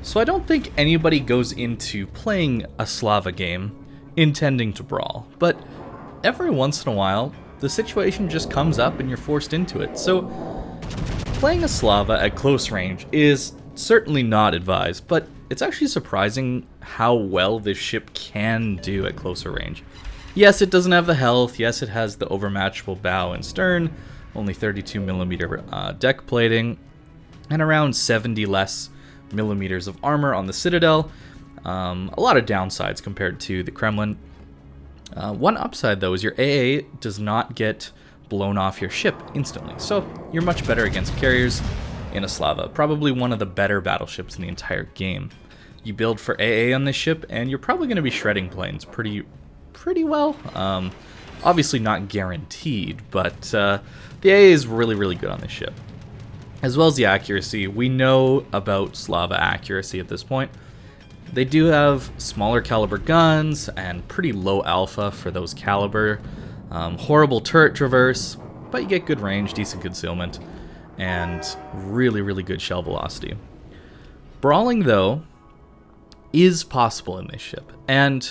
So I don't think anybody goes into playing a Slava game intending to brawl, but every once in a while, the situation just comes up and you're forced into it. So playing a Slava at close range is certainly not advised, but it's actually surprising how well this ship can do at closer range. Yes, it doesn't have the health, yes, it has the overmatchable bow and stern, only 32mm deck plating, and around 70 less millimeters of armor on the Citadel. A lot of downsides compared to the Kremlin. One upside, though, is your AA does not get blown off your ship instantly, so you're much better against carriers in a Slava. Probably one of the better battleships in the entire game. You build for AA on this ship, and you're probably going to be shredding planes pretty well. Obviously not guaranteed, but the AA is really good on this ship. As well as the accuracy. We know about Slava accuracy at this point. They do have smaller caliber guns and pretty low alpha for those caliber. Horrible turret traverse, but you get good range, decent concealment, and really good shell velocity. Brawling, though, is possible in this ship, and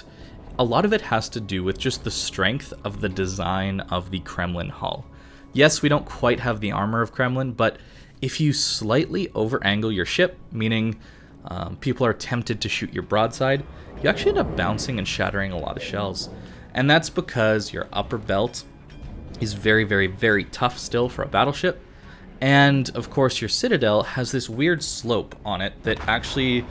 a lot of it has to do with just the strength of the design of the Kremlin hull. Yes, we don't quite have the armor of Kremlin, but if you slightly over-angle your ship, meaning people are tempted to shoot your broadside, you actually end up bouncing and shattering a lot of shells. And that's because your upper belt is very tough still for a battleship. And, of course, your Citadel has this weird slope on it that actually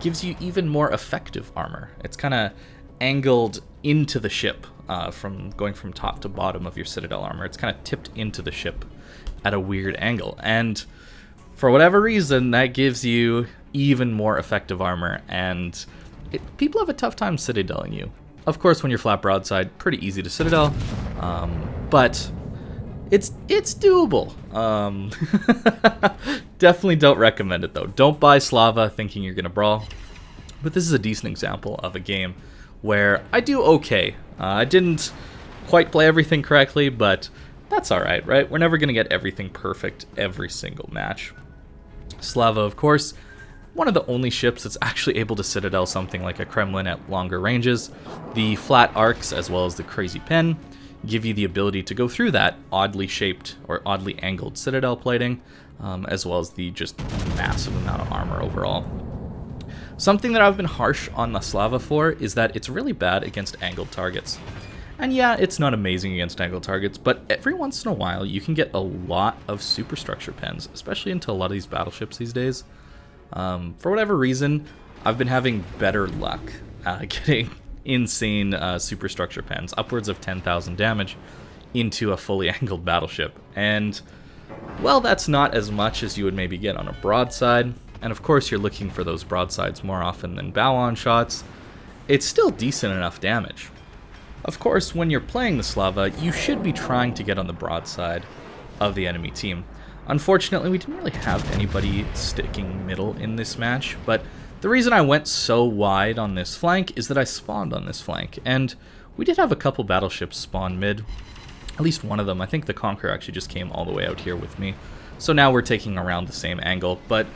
gives you even more effective armor. It's kind of angled into the ship from going from top to bottom of your Citadel armor. It's kind of tipped into the ship at a weird angle. And for whatever reason, that gives you even more effective armor, and people have a tough time citadeling you. Of course, when you're flat broadside, pretty easy to citadel, but it's doable. Definitely don't recommend it, though. Don't buy Slava thinking you're going to brawl, but this is a decent example of a game where I do okay. I didn't quite play everything correctly, but that's alright, right? We're never going to get everything perfect every single match. Slava, of course, one of the only ships that's actually able to citadel something like a Kremlin at longer ranges. The flat arcs, as well as the crazy pen, give you the ability to go through that oddly shaped or oddly angled citadel plating, as well as the just massive amount of armor overall. Something that I've been harsh on the Slava for is that it's really bad against angled targets. And yeah, it's not amazing against angled targets, but every once in a while you can get a lot of superstructure pens, especially into a lot of these battleships these days. For whatever reason, I've been having better luck getting insane superstructure pens, upwards of 10,000 damage, into a fully angled battleship. And, well, that's not as much as you would maybe get on a broadside. And of course you're looking for those broadsides more often than bow-on shots. It's still decent enough damage. Of course, when you're playing the Slava, you should be trying to get on the broadside of the enemy team. Unfortunately, we didn't really have anybody sticking middle in this match, but the reason I went so wide on this flank is that I spawned on this flank, and we did have a couple battleships spawn mid. At least one of them. I think the Conqueror actually just came all the way out here with me. So now we're taking around the same angle, but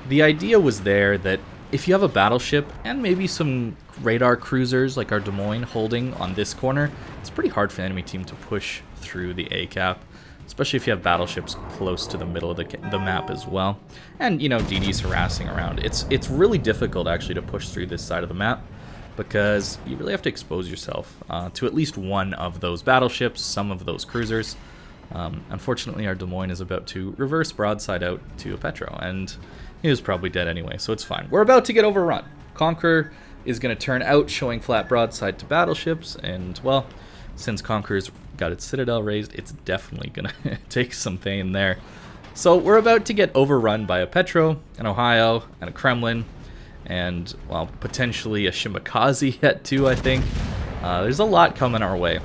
the idea was there that if you have a battleship and maybe some radar cruisers like our Des Moines holding on this corner, it's pretty hard for the enemy team to push through the A-cap, especially if you have battleships close to the middle of the map as well. And, you know, DD's harassing around. It's really difficult actually to push through this side of the map because you really have to expose yourself to at least one of those battleships, some of those cruisers. Unfortunately, our Des Moines is about to reverse broadside out to a Petro, and he was probably dead anyway, so it's fine. We're about to get overrun. Conqueror is going to turn out showing flat broadside to battleships, and, well, since Conqueror's got its Citadel raised, it's definitely going to take some pain there. So we're about to get overrun by a Petro, an Ohio, and a Kremlin, and, well, potentially a Shimakaze yet too, I think. There's a lot coming our way.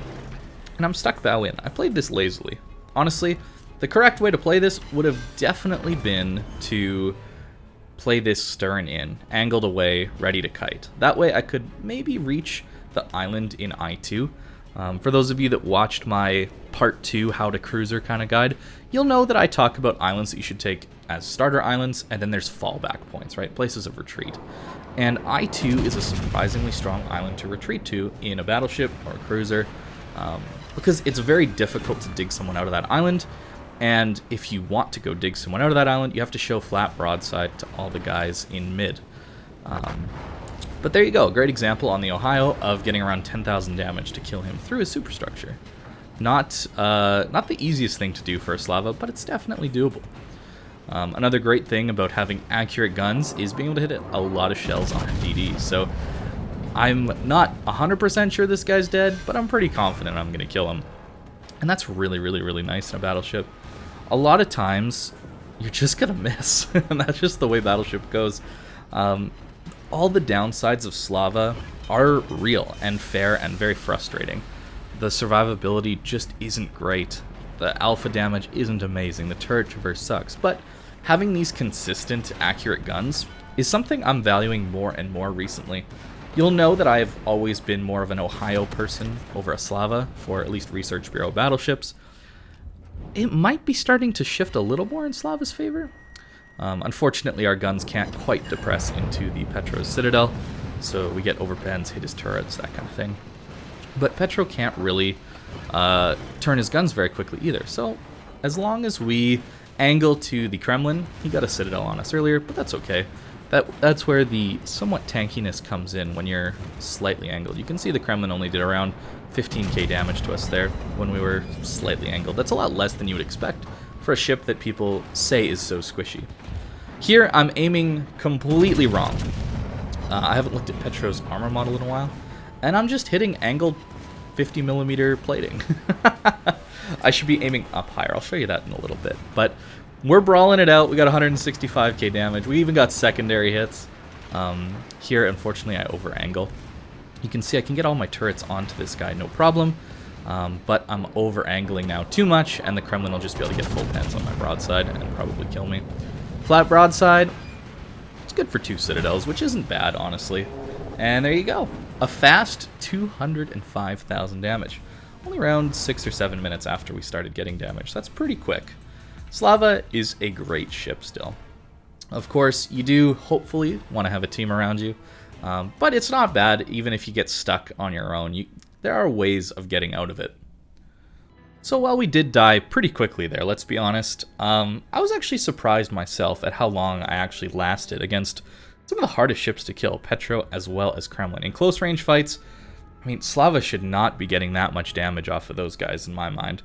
And I'm stuck bow in. I played this lazily. Honestly, the correct way to play this would have definitely been to play this stern in, angled away, ready to kite. That way I could maybe reach the island in I2. For those of you that watched my part 2 how to cruiser kind of guide, you'll know that I talk about islands that you should take as starter islands, and then there's fallback points, right? Places of retreat. And I2 is a surprisingly strong island to retreat to in a battleship or a cruiser, because it's very difficult to dig someone out of that island, and if you want to go dig someone out of that island, you have to show flat broadside to all the guys in mid. But there you go, a great example on the Ohio of getting around 10,000 damage to kill him through his superstructure. Not the easiest thing to do for a Slava, but it's definitely doable. Another great thing about having accurate guns is being able to hit a lot of shells on a DD. So I'm not 100% sure this guy's dead, but I'm pretty confident I'm going to kill him. And that's really, really, really nice in a battleship. A lot of times, you're just going to miss, and that's just the way Battleship goes. All the downsides of Slava are real and fair and very frustrating. The survivability just isn't great. The alpha damage isn't amazing. The turret traverse sucks. But having these consistent, accurate guns is something I'm valuing more and more recently. You'll know that I've always been more of an Ohio person over a Slava for at least Research Bureau battleships. It might be starting to shift a little more in Slava's favor. Unfortunately, our guns can't quite depress into the Petro's citadel, so we get overpens, hit his turrets, that kind of thing. But Petro can't really turn his guns very quickly either, so as long as we angle to the Kremlin, he got a citadel on us earlier, but that's okay. That's where the somewhat tankiness comes in when you're slightly angled. You can see the Kremlin only did around 15k damage to us there when we were slightly angled. That's a lot less than you would expect for a ship that people say is so squishy. Here, I'm aiming completely wrong. I haven't looked at Petro's armor model in a while, and I'm just hitting angled 50mm plating. I should be aiming up higher. I'll show you that in a little bit. But we're brawling it out. We got 165k damage. We even got secondary hits. Here, unfortunately, I over-angle. You can see I can get all my turrets onto this guy, no problem. But I'm over-angling now too much, and the Kremlin will just be able to get full pens on my broadside and probably kill me. Flat broadside, it's good for 2 citadels, which isn't bad, honestly. And there you go. A fast 205,000 damage. Only around 6 or 7 minutes after we started getting damage. That's pretty quick. Slava is a great ship still. Of course, you do hopefully want to have a team around you, but it's not bad even if you get stuck on your own. There are ways of getting out of it. So while we did die pretty quickly there, let's be honest, I was actually surprised myself at how long I actually lasted against some of the hardest ships to kill, Petro as well as Kremlin. In close range fights, I mean, Slava should not be getting that much damage off of those guys in my mind.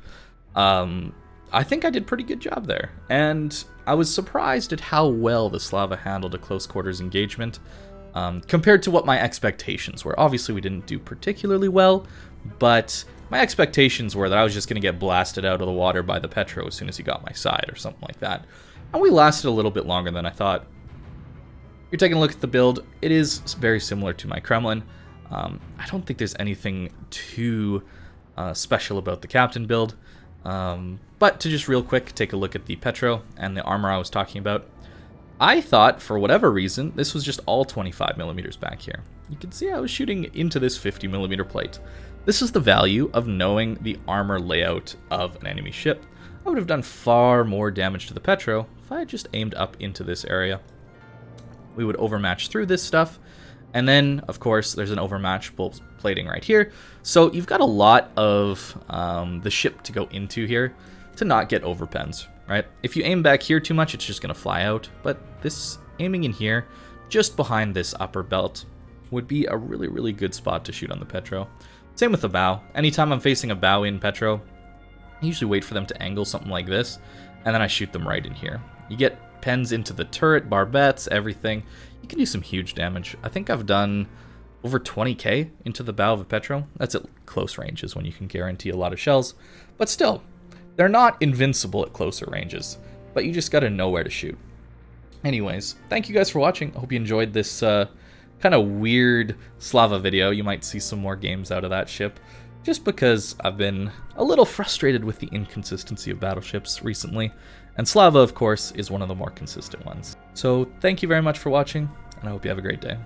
I think I did a pretty good job there, and I was surprised at how well the Slava handled a close quarters engagement compared to what my expectations were. Obviously, we didn't do particularly well, but my expectations were that I was just going to get blasted out of the water by the Petro as soon as he got my side or something like that. And we lasted a little bit longer than I thought. You're taking a look at the build. It is very similar to my Kremlin. I don't think there's anything too special about the captain build. But to just real quick take a look at the Petro and the armor I was talking about, I thought, for whatever reason, this was just all 25mm back here. You can see I was shooting into this 50mm plate. This is the value of knowing the armor layout of an enemy ship. I would have done far more damage to the Petro if I had just aimed up into this area. We would overmatch through this stuff, and then, of course, there's an overmatchable plating right here. So you've got a lot of the ship to go into here to not get overpens, right? If you aim back here too much, it's just going to fly out. But this aiming in here, just behind this upper belt, would be a really, really good spot to shoot on the Petro. Same with the bow. Anytime I'm facing a bow in Petro, I usually wait for them to angle something like this, and then I shoot them right in here. You get pens into the turret, barbettes, everything. You can do some huge damage. I think I've done over 20k into the bow of a Petro. That's at close ranges when you can guarantee a lot of shells. But still, they're not invincible at closer ranges, but you just gotta know where to shoot. Anyways, thank you guys for watching. I hope you enjoyed this kind of weird Slava video. You might see some more games out of that ship, just because I've been a little frustrated with the inconsistency of battleships recently, and Slava, of course, is one of the more consistent ones. So thank you very much for watching, and I hope you have a great day.